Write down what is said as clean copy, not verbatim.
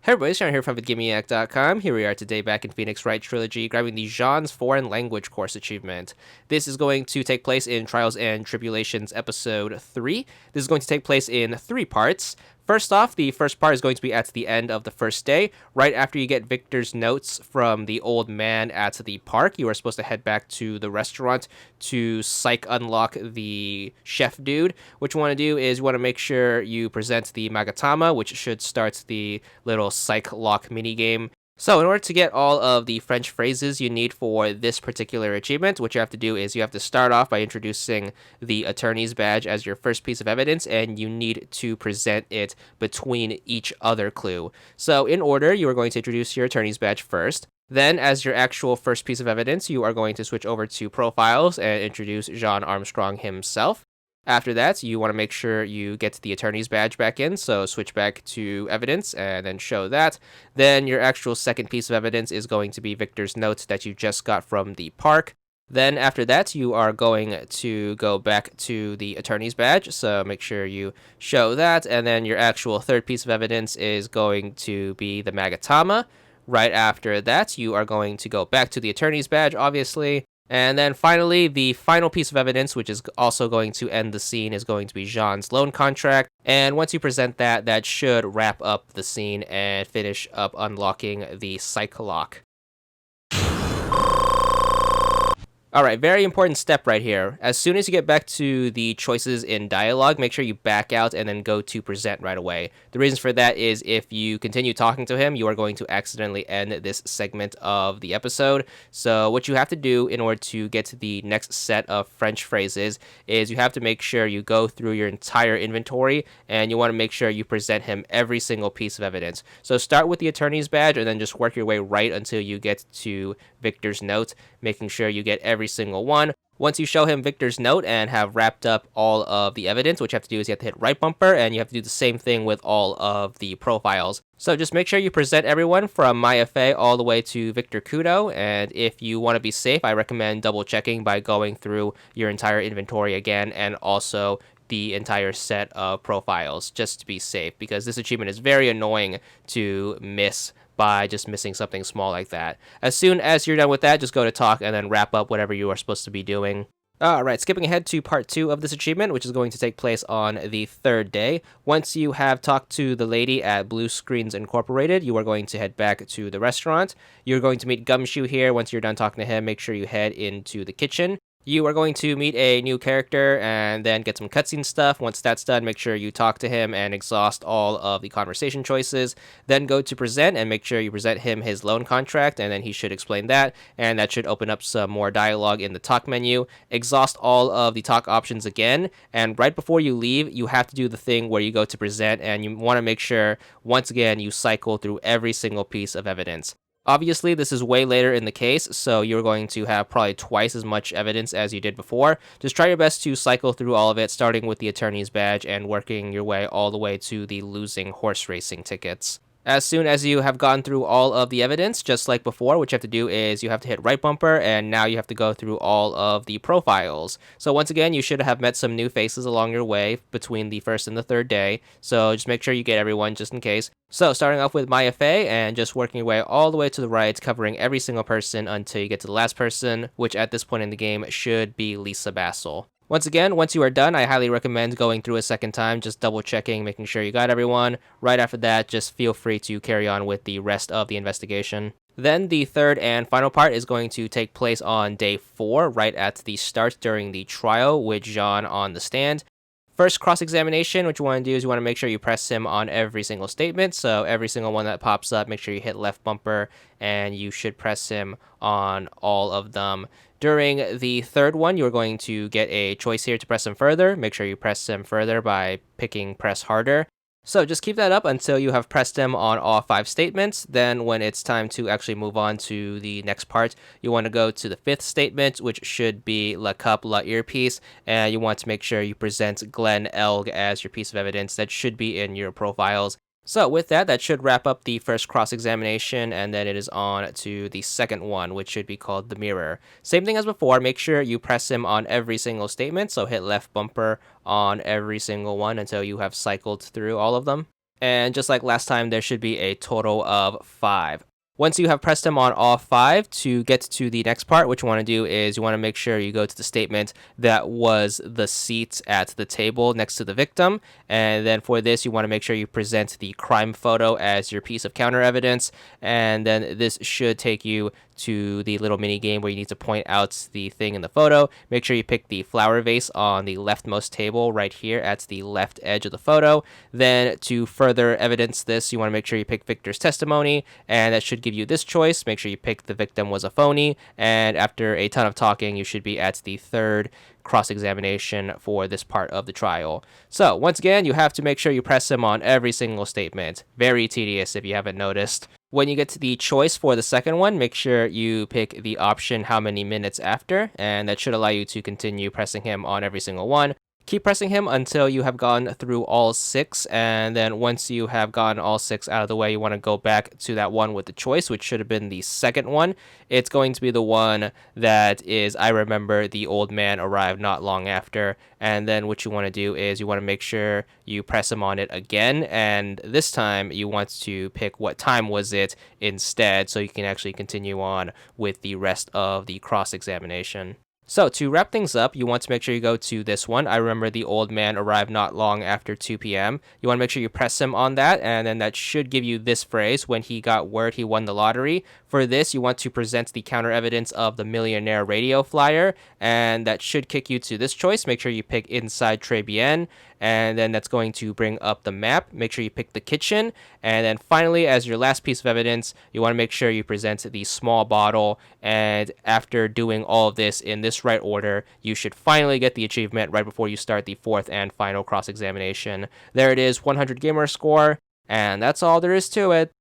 Hey everybody, Sean here from VidGamiac.com. Here we are today back in Phoenix Wright Trilogy, grabbing the Jean's Foreign Language Course Achievement. This is going to take place in Trials and Tribulations Episode 3. This is going to take place in 3 parts. First off, the first part is going to be at the end of the first day. Right after you get Victor's notes from the old man at the park, you are supposed to head back to the restaurant to unlock the chef dude. What you want to do is you want to make sure you present the Magatama, which should start the little Psych-lock minigame. So in order to get all of the French phrases you need for this particular achievement, what you have to do is you have to start off by introducing the attorney's badge as your first piece of evidence, and you need to present it between each other clue. So in order, you are going to introduce your attorney's badge first. Then, as your actual first piece of evidence, you are going to switch over to profiles and introduce Jean Armstrong himself. After that, you want to make sure you get the attorney's badge back in, so switch back to evidence and then show that. Then your actual second piece of evidence is going to be Victor's notes that you just got from the park. Then after that, you are going to go back to the attorney's badge, so make sure you show that. And then your actual third piece of evidence is going to be the Magatama. Right after that, you are going to go back to the attorney's badge, obviously. And then finally, the final piece of evidence, which is also going to end the scene, is going to be Jean's loan contract. And once you present that, that should wrap up the scene and finish up unlocking the Psych-lock. Alright, very important step right here. As soon as you get back to the choices in dialogue, make sure you back out and then go to present right away. The reasons for that is if you continue talking to him, you are going to accidentally end this segment of the episode. So what you have to do in order to get to the next set of French phrases is you have to make sure you go through your entire inventory, and you want to make sure you present him every single piece of evidence. So start with the attorney's badge and then just work your way right until you get to Victor's note, making sure you get every single one. Once you show him Victor's note and have wrapped up all of the evidence, what you have to do is you have to hit right bumper, and you have to do the same thing with all of the profiles. So just make sure you present everyone from MyFA all the way to Victor Kudo, and if you want to be safe, I recommend double checking by going through your entire inventory again and also the entire set of profiles just to be safe, because this achievement is very annoying to miss by just missing something small like that. As soon as you're done with that, just go to talk and then wrap up whatever you are supposed to be doing. Alright, skipping ahead to part 2 of this achievement, which is going to take place on the 3rd day. Once you have talked to the lady at Blue Screens Incorporated, you are going to head back to the restaurant. You're going to meet Gumshoe here. Once you're done talking to him, make sure you head into the kitchen. You are going to meet a new character and then get some cutscene stuff. Once that's done, make sure you talk to him and exhaust all of the conversation choices. Then go to present and make sure you present him his loan contract, and then he should explain that, and that should open up some more dialogue in the talk menu. Exhaust all of the talk options again, and right before you leave, you have to do the thing where you go to present, and you want to make sure, once again, you cycle through every single piece of evidence. Obviously, this is way later in the case, so you're going to have probably twice as much evidence as you did before. Just try your best to cycle through all of it, starting with the attorney's badge and working your way all the way to the losing horse racing tickets. As soon as you have gone through all of the evidence, just like before, what you have to do is you have to hit right bumper, and now you have to go through all of the profiles. So once again, you should have met some new faces along your way between the 1st and the 3rd day, so just make sure you get everyone just in case. So starting off with MyFA and just working your way all the way to the right, covering every single person until you get to the last person, which at this point in the game should be Lisa Bassel. Once again, once you are done, I highly recommend going through a second time, just double checking, making sure you got everyone. Right after that, just feel free to carry on with the rest of the investigation. Then the 3rd and final part is going to take place on day 4, right at the start during the trial with Jean on the stand. First cross-examination, what you want to do is you want to make sure you press him on every single statement. So every single one that pops up, make sure you hit left bumper, and you should press him on all of them. During the 3rd one, you're going to get a choice here to press him further. Make sure you press him further by picking press harder. So just keep that up until you have pressed him on all 5 statements. Then when it's time to actually move on to the next part, you want to go to the 5th statement, which should be La Cup La Earpiece, and you want to make sure you present Glenn Elg as your piece of evidence. That should be in your profiles. So with that, that should wrap up the first cross-examination, and then it is on to the second one, which should be called the mirror. Same thing as before, make sure you press him on every single statement, so hit left bumper on every single one until you have cycled through all of them. And just like last time, there should be a total of 5. Once you have pressed him on all 5, to get to the next part, what you want to do is you want to make sure you go to the statement that was the seat at the table next to the victim. And then for this, you want to make sure you present the crime photo as your piece of counter evidence. And then this should take you to the little mini game where you need to point out the thing in the photo. Make sure you pick the flower vase on the leftmost table right here at the left edge of the photo. Then to further evidence this, you want to make sure you pick Victor's testimony, and that should give you this choice. Make sure you pick the victim was a phony, and after a ton of talking, you should be at the third cross-examination for this part of the trial. So once again, you have to make sure you press him on every single statement. Very tedious if you haven't noticed. When you get to the choice for the second one, make sure you pick the option how many minutes after, and that should allow you to continue pressing him on every single one. Keep pressing him until you have gone through all 6, and then once you have gotten all 6 out of the way, you want to go back to that one with the choice, which should have been the second one. It's going to be the one that is, I remember the old man arrived not long after, and then what you want to do is you want to make sure you press him on it again, and this time you want to pick what time was it instead, so you can actually continue on with the rest of the cross-examination. So to wrap things up, you want to make sure you go to this one. I remember the old man arrived not long after 2 p.m. You want to make sure you press him on that, and then that should give you this phrase, when he got word he won the lottery. For this, you want to present the counter evidence of the millionaire radio flyer, and that should kick you to this choice. Make sure you pick Inside Très Bien, and then that's going to bring up the map. Make sure you pick the kitchen, and then finally, as your last piece of evidence, you want to make sure you present the small bottle, and after doing all of this in this right order, you should finally get the achievement right before you start the fourth and final cross-examination. There it is, 100 gamer score, and that's all there is to it.